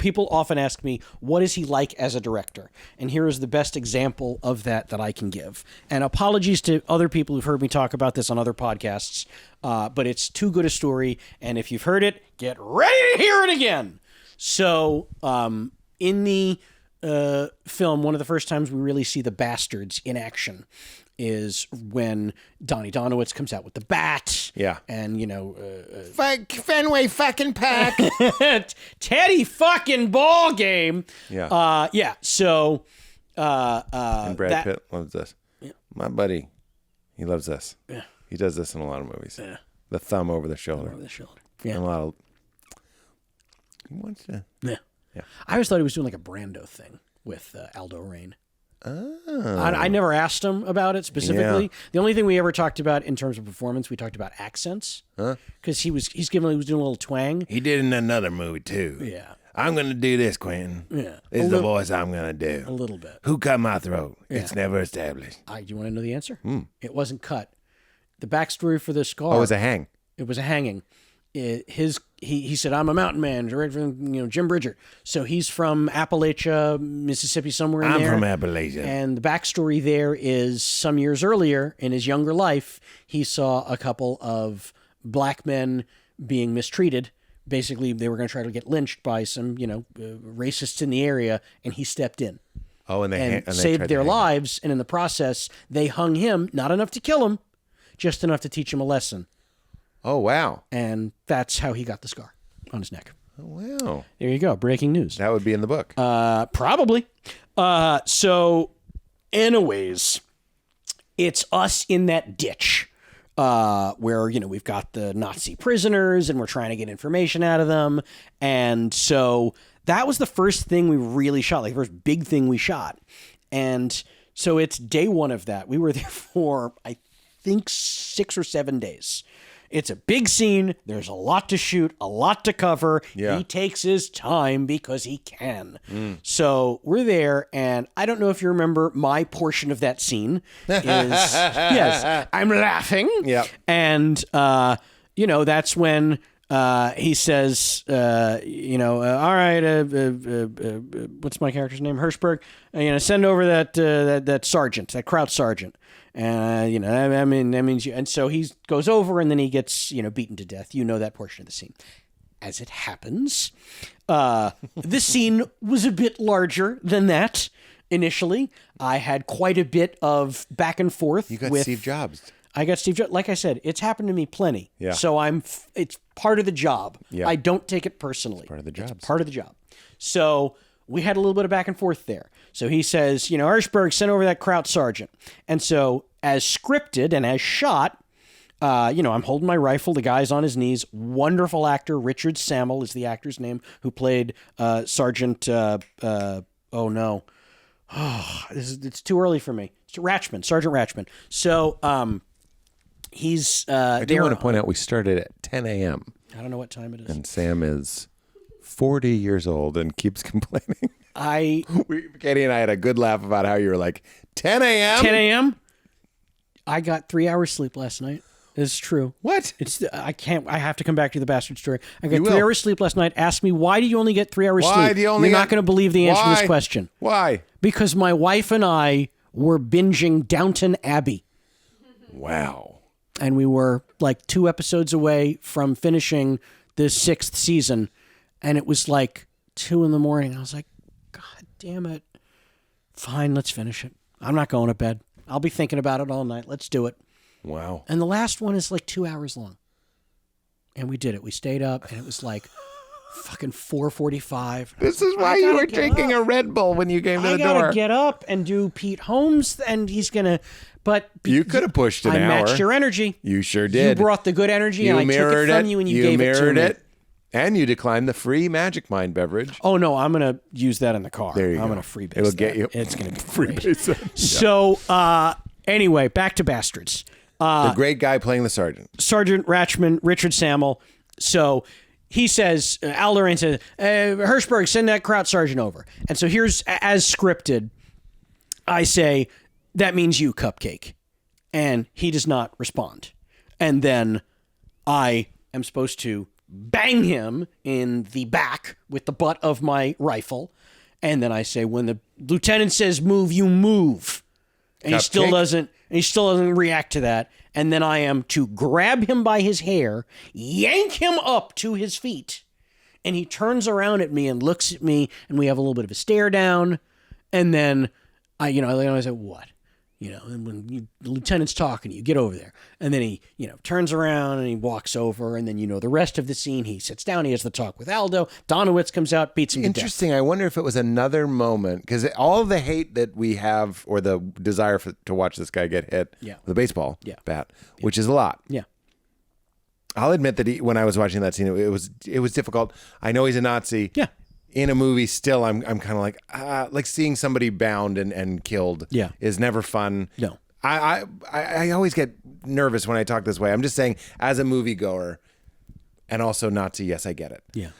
people often ask me, what is he like as a director? And here is the best example of that I can give. And apologies to other people who've heard me talk about this on other podcasts, but it's too good a story. And if you've heard it, get ready to hear it again. So in the film, one of the first times we really see the Basterds in action is when Donnie Donowitz comes out with the bat. Yeah. And, Fenway fucking Park. Teddy fucking ball game. Yeah. Yeah. So, and Brad Pitt loves this. Yeah. My buddy, he loves this. Yeah. He does this in a lot of movies. Yeah. The thumb over the shoulder. Over the shoulder. Yeah. And a lot of. He wants to. Yeah. Yeah. I always thought he was doing like a Brando thing with Aldo Raine. Oh. I never asked him about it specifically. Yeah. The only thing we ever talked about in terms of performance, we talked about accents. Huh? Because he was doing a little twang. He did in another movie too. Yeah. I'm going to do this, Quentin. Yeah. This is the voice I'm going to do. A little bit. Who cut my throat? Yeah. It's never established. Do you want to know the answer? It wasn't cut. The backstory for this scar. Oh, it was a hang. It was a hanging. He said, I'm a mountain man, right from Jim Bridger. So he's from Appalachia, Mississippi, somewhere in there. I'm from Appalachia. And the backstory there is some years earlier in his younger life, he saw a couple of black men being mistreated. Basically, they were going to try to get lynched by some, racists in the area, and he stepped in. Oh, and they saved their lives. And in the process, they hung him, not enough to kill him, just enough to teach him a lesson. Oh, wow. And that's how he got the scar on his neck. Oh, wow. There you go. Breaking news. That would be in the book. Probably. So, anyways, it's us in that ditch where, we've got the Nazi prisoners and we're trying to get information out of them. And so that was the first thing we really shot, like the first big thing we shot. And so it's day one of that. We were there for, I think, 6 or 7 days. It's a big scene. There's a lot to shoot, a lot to cover. Yeah. He takes his time because he can. So we're there, and I don't know if you remember my portion of that scene is, yes, I'm laughing. Yeah. And, that's when he says, all right, what's my character's name? Hirschberg. Send over that sergeant, that Kraut sergeant. And, that means you. And so he goes over and then he gets, beaten to death. You know that portion of the scene. As it happens, the scene was a bit larger than that initially. I had quite a bit of back and forth. You got with Steve Jobs. I got Steve Jobs. Like I said, it's happened to me plenty. Yeah. So it's part of the job. Yeah. I don't take it personally. It's part of the job. It's part of the job. So we had a little bit of back and forth there. So he says, Hirschberg, send over that Kraut sergeant. And so as scripted and as shot, I'm holding my rifle. The guy's on his knees. Wonderful actor. Richard Sammel is the actor's name, who played Sergeant, it's too early for me. It's Sergeant Ratchman. So he's I do want to point out we started at 10 a.m. I don't know what time it is. And Sam is 40 years old and keeps complaining. Katie and I had a good laugh about how you were like, 10 a.m.? 10 a.m.? I got 3 hours sleep last night. It's true. What? I have to come back to the bastard story. I got 3 hours sleep last night. Ask me, why do you only get 3 hours sleep? You're not going to believe the answer to this question. Why? Because my wife and I were binging Downton Abbey. Wow. And we were like 2 episodes away from finishing the 6th season. And it was like 2 a.m. I was like, God damn it. Fine, let's finish it. I'm not going to bed. I'll be thinking about it all night. Let's do it. Wow. And the last one is like 2 hours long. And we did it. We stayed up and it was like fucking 4:45. This is why you were drinking a Red Bull when you came to the door. I gotta get up and do Pete Holmes, and he's gonna. But you could have pushed an hour. I matched your energy. You sure did. You brought the good energy, and I took it from you, and you gave it to me. You mirrored it, and you declined the free Magic Mind beverage. Oh no, I'm gonna use that in the car. There you go. I'm gonna freebase. It'll get you. It's gonna be freebase. So anyway, back to Basterds. The great guy playing the sergeant. Sergeant Ratchman, Richard Sammel. So he says, Al Lorraine says, Hirschberg, send that Kraut sergeant over. And so here's, as scripted, I say, that means you, Cupcake. And he does not respond. And then I am supposed to bang him in the back with the butt of my rifle. And then I say, when the lieutenant says move, you move. And he still doesn't react to that. And then I am to grab him by his hair, yank him up to his feet. And he turns around at me and looks at me, and we have a little bit of a stare down. And then I say, what? And when the lieutenant's talking, you get over there. And then he, turns around and he walks over. And then, the rest of the scene, he sits down. He has the talk with Aldo. Donowitz comes out, beats him to death. Interesting. I wonder if it was another moment, because all of the hate that we have, or the desire to watch this guy get hit with a baseball bat, which is a lot. Yeah. I'll admit that when I was watching that scene, it was difficult. I know he's a Nazi. Yeah. In a movie, still, I'm kind of like seeing somebody bound and killed is never fun. No. I always get nervous when I talk this way. I'm just saying, as a moviegoer, and also Nazi, yes, I get it. Yeah.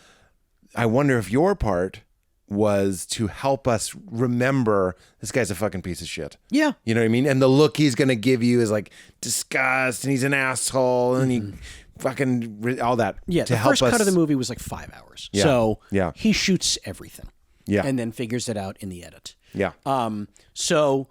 I wonder if your part was to help us remember this guy's a fucking piece of shit. Yeah. You know what I mean? And the look he's going to give you is like disgust, and he's an asshole, and he fucking all that. Yeah, the first cut of the movie was like 5 hours. Yeah. So yeah. He shoots everything. Yeah. And then figures it out in the edit. Yeah. So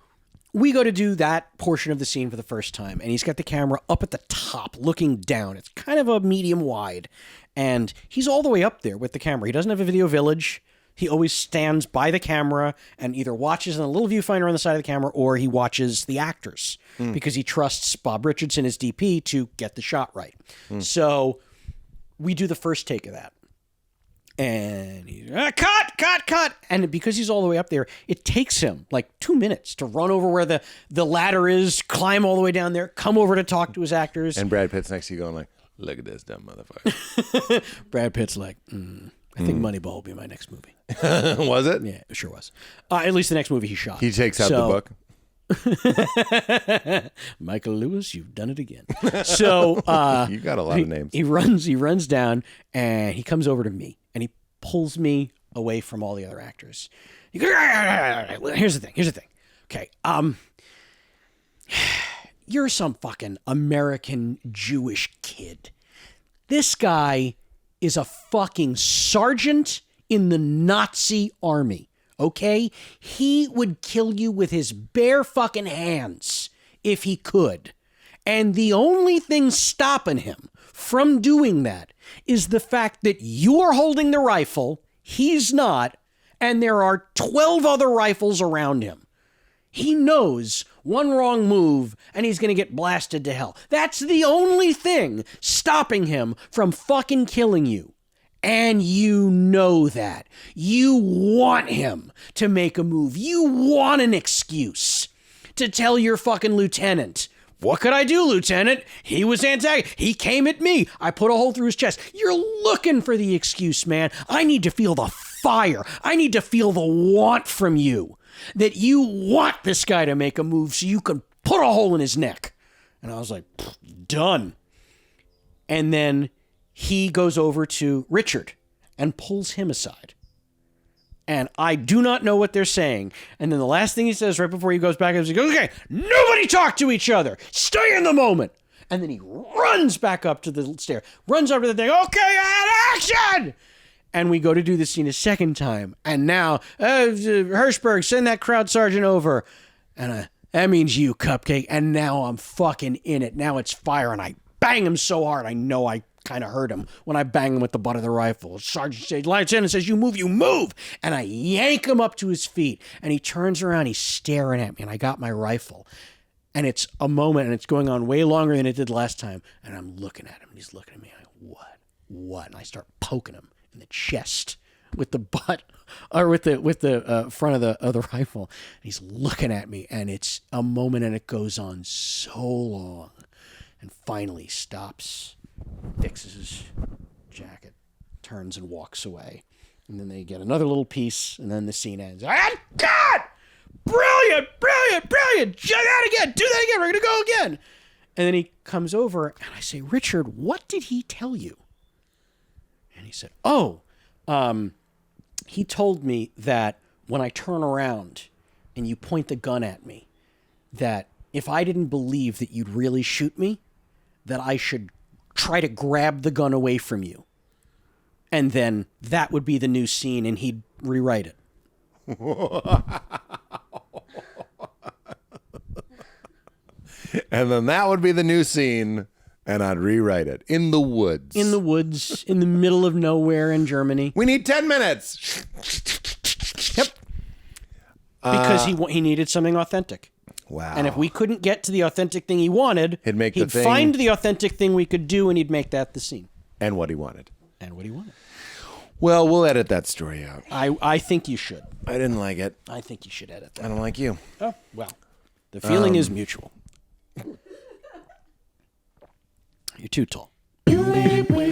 we go to do that portion of the scene for the first time, and he's got the camera up at the top looking down. It's kind of a medium wide, and he's all the way up there with the camera. He doesn't have a video village. He always stands by the camera and either watches in a little viewfinder on the side of the camera, or he watches the actors because he trusts Bob Richardson, his DP, to get the shot right. So we do the first take of that. And he's, cut. And because he's all the way up there, it takes him like 2 minutes to run over where the ladder is, climb all the way down there, come over to talk to his actors. And Brad Pitt's next to you going like, look at this dumb motherfucker. Brad Pitt's like, I think Moneyball will be my next movie. Was it? Yeah, it sure was. At least the next movie he shot. He takes out the book. Michael Lewis, you've done it again. So you got a lot of names. He runs down, and he comes over to me, and he pulls me away from all the other actors. He goes, here's the thing. Okay, you're some fucking American Jewish kid. This guy is a fucking sergeant in the Nazi army. Okay? He would kill you with his bare fucking hands if he could. And the only thing stopping him from doing that is the fact that you're holding the rifle, he's not, and there are 12 other rifles around him. He knows one wrong move and he's going to get blasted to hell. That's the only thing stopping him from fucking killing you. And you know that. You want him to make a move. You want an excuse to tell your fucking lieutenant, what could I do, Lieutenant? He was antagonist. He came at me. I put a hole through his chest. You're looking for the excuse, man. I need to feel the fire. I need to feel the want from you. That you want this guy to make a move so you can put a hole in his neck. And I was like, done. And then he goes over to Richard and pulls him aside. And I do not know what they're saying. And then the last thing he says right before he goes back is he goes, okay, nobody talk to each other. Stay in the moment. And then he runs back up to the stair, runs up to the thing. Okay, and action! And we go to do the scene a second time. And now, Hirschberg, send that crowd sergeant over. And that means you, Cupcake. And now I'm fucking in it. Now it's fire. And I bang him so hard, I know I kind of hurt him when I bang him with the butt of the rifle. Sergeant says, Lieutenant says, you move. And I yank him up to his feet. And he turns around, he's staring at me, and I got my rifle. And it's a moment, and it's going on way longer than it did last time. And I'm looking at him, and he's looking at me. I go, what? And I start poking him in the chest with the butt, or with the front of the rifle. And he's looking at me, and it's a moment, and it goes on so long. And finally stops, fixes his jacket, turns and walks away. And then they get another little piece, and then the scene ends. And God! Brilliant! Do that again! We're going to go again! And then he comes over, and I say, Richard, what did he tell you? And he said, he told me that when I turn around and you point the gun at me, that if I didn't believe that you'd really shoot me, that I should try to grab the gun away from you And then that would be the new scene, and he'd rewrite it. And then that would be the new scene, and I'd rewrite it. In the woods. In the woods, in the middle of nowhere in Germany. We need 10 minutes. Yep. Because he needed something authentic. Wow. And if we couldn't get to the authentic thing he wanted, he'd find the authentic thing we could do, and he'd make that the scene. And what he wanted. Well, we'll edit that story out. I think you should. I didn't like it. I think you should edit that. I don't like you. Oh, well. The feeling is mutual. You're too tall. You made it way